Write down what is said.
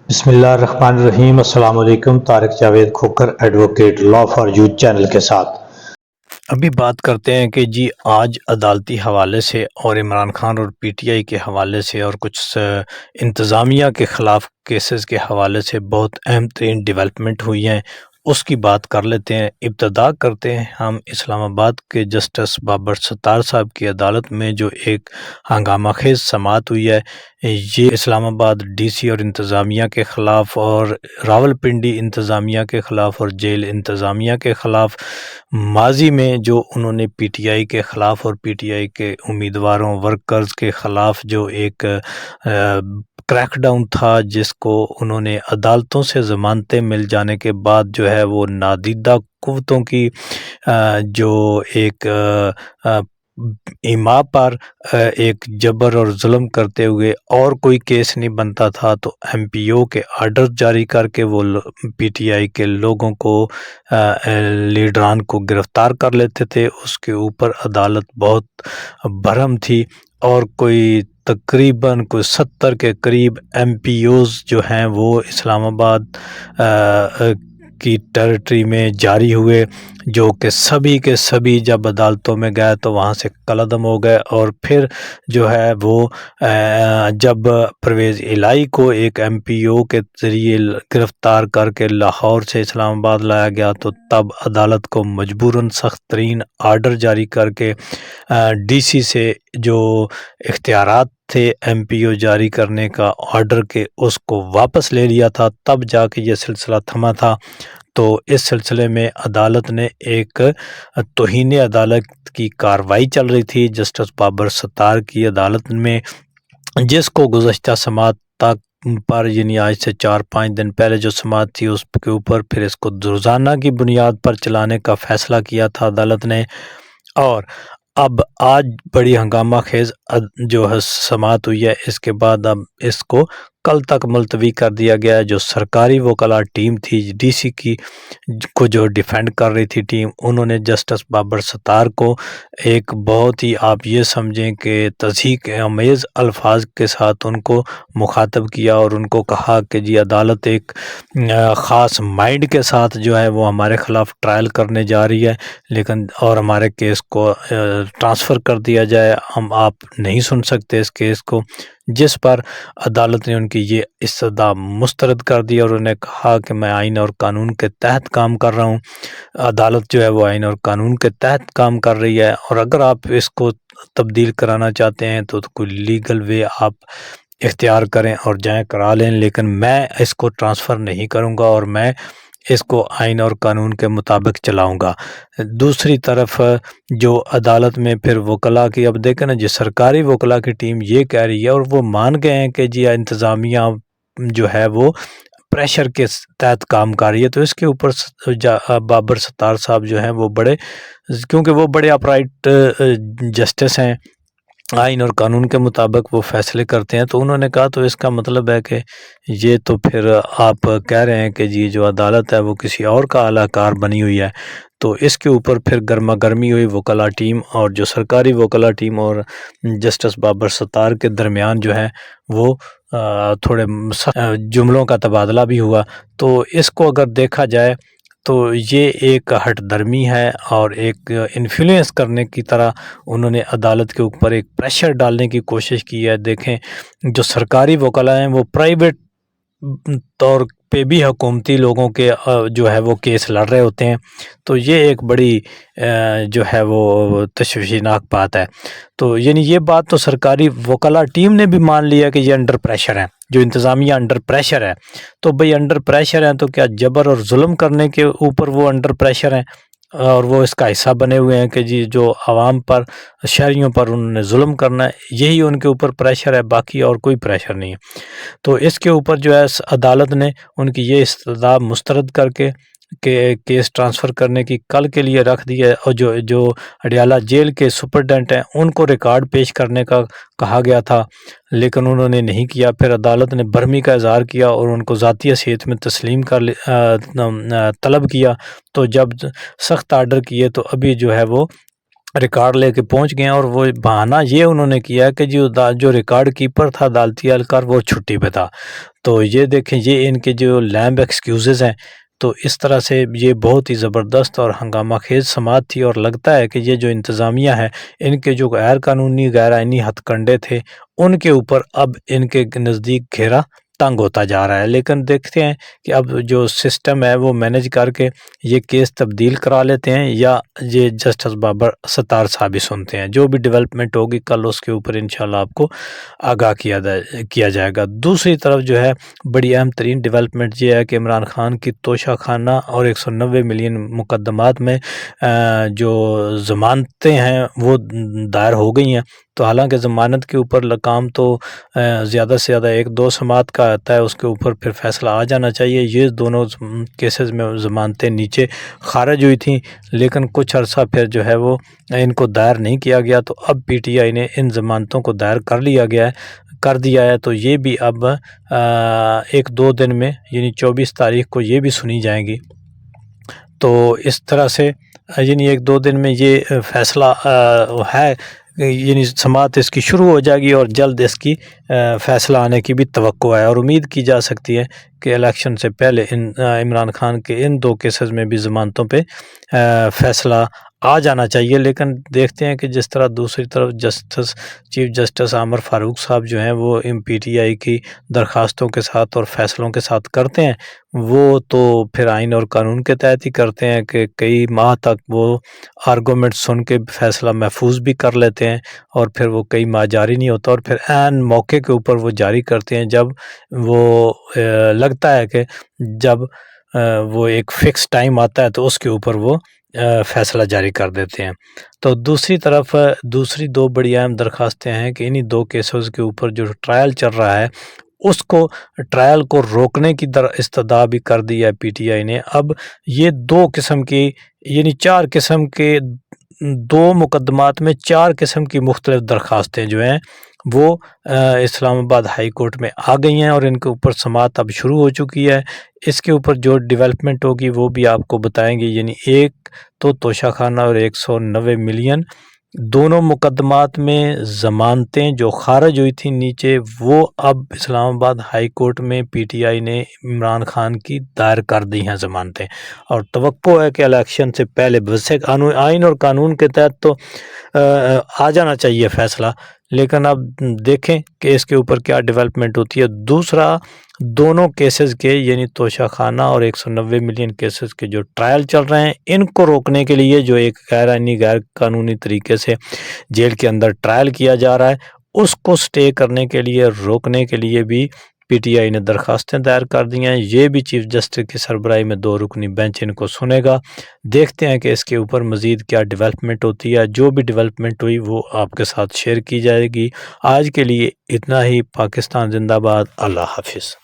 بسم اللہ الرحمن الرحیم۔ السلام علیکم۔ Tariq Javed Khokhar advocate law for youth channel کے ساتھ ابھی بات کرتے ہیں کہ جی آج عدالتی حوالے سے اور عمران خان اور پی ٹی آئی کے حوالے سے اور کچھ انتظامیہ کے خلاف کیسز کے حوالے سے بہت اہم ترین ڈیولپمنٹ ہوئی ہیں، اس کی بات کر لیتے ہیں۔ ابتدا کرتے ہیں ہم اسلام آباد کے جسٹس بابر ستار صاحب کی عدالت میں جو ایک ہنگامہ خیز سماعت ہوئی ہے۔ یہ اسلام آباد ڈی سی اور انتظامیہ کے خلاف اور راولپنڈی انتظامیہ کے خلاف اور جیل انتظامیہ کے خلاف ماضی میں جو انہوں نے پی ٹی آئی کے خلاف اور پی ٹی آئی کے امیدواروں ورکرز کے خلاف جو ایک کریک ڈاؤن تھا، جس کو انہوں نے عدالتوں سے ضمانتیں مل جانے کے بعد جو ہے وہ نادیدہ قوتوں کی جو ایک ایما پر ایک جبر اور ظلم کرتے ہوئے اور کوئی کیس نہیں بنتا تھا تو ایم پی او کے آرڈر جاری کر کے وہ پی ٹی آئی کے لوگوں کو لیڈران کو گرفتار کر لیتے تھے۔ اس کے اوپر عدالت بہت برہم تھی اور کوئی تقریباً 70 کے قریب ایم پی اوز جو ہیں وہ اسلام آباد کی ٹیریٹری میں جاری ہوئے، جو کہ سبھی کے سبھی جب عدالتوں میں گئے تو وہاں سے کالعدم ہو گئے۔ اور پھر جو ہے وہ جب پرویز الہی کو ایک ایم پی او کے ذریعے گرفتار کر کے لاہور سے اسلام آباد لایا گیا تو تب عدالت کو مجبوراً سخت ترین آرڈر جاری کر کے ڈی سی سے جو اختیارات تھے ایم پی او جاری کرنے کا آرڈر کے اس کو واپس لے لیا تھا، تب جا کے یہ سلسلہ تھما تھا۔ تو اس سلسلے میں عدالت نے ایک توہین عدالت کی کارروائی چل رہی تھی جسٹس بابر ستار کی عدالت میں، جس کو گزشتہ سماعت تک پر یعنی آج سے 4-5 دن پہلے جو سماعت تھی اس کے اوپر پھر اس کو روزانہ کی بنیاد پر چلانے کا فیصلہ کیا تھا عدالت نے۔ اور اب آج بڑی ہنگامہ خیز جو ہے سماعت ہوئی ہے، اس کے بعد اب اس کو کل تک ملتوی کر دیا گیا ہے۔ جو سرکاری وکلاء ٹیم تھی ڈی سی کی کو جو ڈیفینڈ کر رہی تھی ٹیم، انہوں نے جسٹس بابر ستار کو ایک بہت ہی آپ یہ سمجھیں کہ تضحیک آمیز الفاظ کے ساتھ ان کو مخاطب کیا اور ان کو کہا کہ جی عدالت ایک خاص مائنڈ کے ساتھ جو ہے وہ ہمارے خلاف ٹرائل کرنے جا رہی ہے، لیکن اور ہمارے کیس کو ٹرانسفر کر دیا جائے، ہم آپ نہیں سن سکتے اس کیس کو، جس پر عدالت نے ان کی یہ استدعا مسترد کر دی اور انہیں کہا کہ میں آئین اور قانون کے تحت کام کر رہا ہوں۔ عدالت جو ہے وہ آئین اور قانون کے تحت کام کر رہی ہے، اور اگر آپ اس کو تبدیل کرانا چاہتے ہیں تو کوئی لیگل وے آپ اختیار کریں اور جائیں کرا لیں، لیکن میں اس کو ٹرانسفر نہیں کروں گا اور میں اس کو آئین اور قانون کے مطابق چلاؤں گا۔ دوسری طرف جو عدالت میں پھر وکلاء کی اب دیکھیں نا جی سرکاری وکلاء کی ٹیم یہ کہہ رہی ہے اور وہ مان گئے ہیں کہ جی انتظامیہ جو ہے وہ پریشر کے تحت کام کر رہی ہے، تو اس کے اوپر بابر ستار صاحب جو ہیں وہ بڑے، کیونکہ وہ بڑے اپرائٹ جسٹس ہیں، آئین اور قانون کے مطابق وہ فیصلے کرتے ہیں، تو انہوں نے کہا تو اس کا مطلب ہے کہ یہ تو پھر آپ کہہ رہے ہیں کہ جی جو عدالت ہے وہ کسی اور کا اعلیٰ کار بنی ہوئی ہے۔ تو اس کے اوپر پھر گرما گرمی ہوئی وکلاء ٹیم اور جو سرکاری وکلاء ٹیم اور جسٹس بابر ستار کے درمیان جو ہے وہ تھوڑے جملوں کا تبادلہ بھی ہوا۔ تو اس کو اگر دیکھا جائے تو یہ ایک ہٹ درمی ہے اور ایک انفلوئنس کرنے کی طرح انہوں نے عدالت کے اوپر ایک پریشر ڈالنے کی کوشش کی ہے۔ دیکھیں جو سرکاری وکلاء ہیں وہ پرائیویٹ طور پہ بھی حکومتی لوگوں کے جو ہے وہ کیس لڑ رہے ہوتے ہیں، تو یہ ایک بڑی جو ہے وہ تشویشناک بات ہے۔ تو یعنی یہ بات تو سرکاری وکلاء ٹیم نے بھی مان لیا کہ یہ انڈر پریشر ہے، جو انتظامیہ انڈر پریشر ہے، تو بھئی انڈر پریشر ہیں تو کیا جبر اور ظلم کرنے کے اوپر وہ انڈر پریشر ہیں اور وہ اس کا حصہ بنے ہوئے ہیں کہ جی جو عوام پر شہریوں پر انہوں نے ظلم کرنا ہے، یہی ان کے اوپر پریشر ہے، باقی اور کوئی پریشر نہیں ہے۔ تو اس کے اوپر جو ہے عدالت نے ان کی یہ استدعا مسترد کر کے کہ کیس ٹرانسفر کرنے کی کل کے لیے رکھ دی ہے، اور جو اڈیالہ جیل کے سپرڈنٹ ہیں ان کو ریکارڈ پیش کرنے کا کہا گیا تھا، لیکن انہوں نے نہیں کیا۔ پھر عدالت نے برہمی کا اظہار کیا اور ان کو ذاتی حیثیت میں تسلیم طلب کیا، تو جب سخت آرڈر کیے تو ابھی جو ہے وہ ریکارڈ لے کے پہنچ گئے ہیں، اور وہ بہانہ یہ انہوں نے کیا کہ جو ریکارڈ کیپر تھا عدالتی اہلکار وہ چھٹی پہ تھا۔ تو یہ دیکھیں، یہ ان کے جو لیمب ایکسکیوزز ہیں، تو اس طرح سے یہ بہت ہی زبردست اور ہنگامہ خیز سماعت تھی، اور لگتا ہے کہ یہ جو انتظامیہ ہے، ان کے جو غیر قانونی غیر آئینی ہتھ کنڈے تھے، ان کے اوپر اب ان کے نزدیک گھیرا تنگ ہوتا جا رہا ہے۔ لیکن دیکھتے ہیں کہ اب جو سسٹم ہے وہ مینج کر کے یہ کیس تبدیل کرا لیتے ہیں، یا یہ جسٹس بابر ستار صاحب ہی سنتے ہیں۔ جو بھی ڈیولپمنٹ ہوگی کل اس کے اوپر انشاءاللہ آپ کو آگاہ کیا جائے گا۔ دوسری طرف جو ہے بڑی اہم ترین ڈیولپمنٹ یہ ہے کہ عمران خان کی توشہ خانہ اور 190 ملین مقدمات میں جو ضمانتیں ہیں وہ دائر ہو گئی ہیں۔ تو حالانکہ ضمانت کے اوپر لکام تو زیادہ سے زیادہ 1-2 سماعت کا آتا ہے، اس کے اوپر پھر فیصلہ آ جانا چاہیے۔ یہ دونوں کیسز میں ضمانتیں نیچے خارج ہوئی تھیں، لیکن کچھ عرصہ پھر جو ہے وہ ان کو دائر نہیں کیا گیا، تو اب پی ٹی آئی نے ان ضمانتوں کو دائر کر دیا ہے۔ تو یہ بھی اب 1-2 دن میں، یعنی 24 تاریخ کو یہ بھی سنی جائیں گی۔ تو اس طرح سے یعنی 1-2 دن میں یہ فیصلہ ہے، یعنی سماعت اس کی شروع ہو جائے گی، اور جلد اس کی فیصلہ آنے کی بھی توقع ہے، اور امید کی جا سکتی ہے کہ الیکشن سے پہلے عمران خان کے ان 2 کیسز میں بھی ضمانتوں پہ فیصلہ آ جانا چاہیے۔ لیکن دیکھتے ہیں کہ جس طرح دوسری طرف چیف جسٹس عامر فاروق صاحب جو ہیں وہ پی ٹی آئی کی درخواستوں کے ساتھ اور فیصلوں کے ساتھ کرتے ہیں، وہ تو پھر آئین اور قانون کے تحت ہی کرتے ہیں کہ کئی ماہ تک وہ آرگومنٹ سن کے فیصلہ محفوظ بھی کر لیتے ہیں، اور پھر وہ کئی ماہ جاری نہیں ہوتا، اور پھر عین موقع کے اوپر وہ جاری کرتے ہیں جب وہ لگتا ہے کہ جب وہ ایک فکس ٹائم آتا ہے تو اس کے اوپر وہ فیصلہ جاری کر دیتے ہیں۔ تو دوسری طرف دوسری 2 بڑی اہم درخواستیں ہیں کہ انہی 2 کیسز کے اوپر جو ٹرائل چل رہا ہے، اس کو ٹرائل کو روکنے کی استدعا بھی کر دی ہے پی ٹی آئی نے۔ اب یہ 2 قسم کی، یعنی 4 قسم کے 2 مقدمات میں 4 قسم کی مختلف درخواستیں جو ہیں وہ اسلام آباد ہائی کورٹ میں آ گئی ہیں، اور ان کے اوپر سماعت اب شروع ہو چکی ہے۔ اس کے اوپر جو ڈیولپمنٹ ہوگی وہ بھی آپ کو بتائیں گے، یعنی ایک تو توشہ خانہ اور 190 ملین دونوں مقدمات میں ضمانتیں جو خارج ہوئی تھیں نیچے، وہ اب اسلام آباد ہائی کورٹ میں پی ٹی آئی نے عمران خان کی دائر کر دی ہیں ضمانتیں، اور توقع ہے کہ الیکشن سے پہلے، ویسے آئین اور قانون کے تحت تو آ جانا چاہیے فیصلہ، لیکن اب دیکھیں کہ اس کے اوپر کیا ڈیولپمنٹ ہوتی ہے۔ دوسرا، دونوں کیسز کے، یعنی توشہ خانہ اور 190 ملین کیسز کے جو ٹرائل چل رہے ہیں، ان کو روکنے کے لیے جو ایک غیر آئینی غیر قانونی طریقے سے جیل کے اندر ٹرائل کیا جا رہا ہے، اس کو سٹے کرنے کے لیے، روکنے کے لیے بھی پی ٹی آئی نے درخواستیں دائر کر دی ہیں۔ یہ بھی چیف جسٹس کی سربراہی میں 2 رکنی بینچ ان کو سنے گا۔ دیکھتے ہیں کہ اس کے اوپر مزید کیا ڈیولپمنٹ ہوتی ہے۔ جو بھی ڈیولپمنٹ ہوئی وہ آپ کے ساتھ شیئر کی جائے گی۔ آج کے لیے اتنا ہی۔ پاکستان زندہ باد۔ اللہ حافظ۔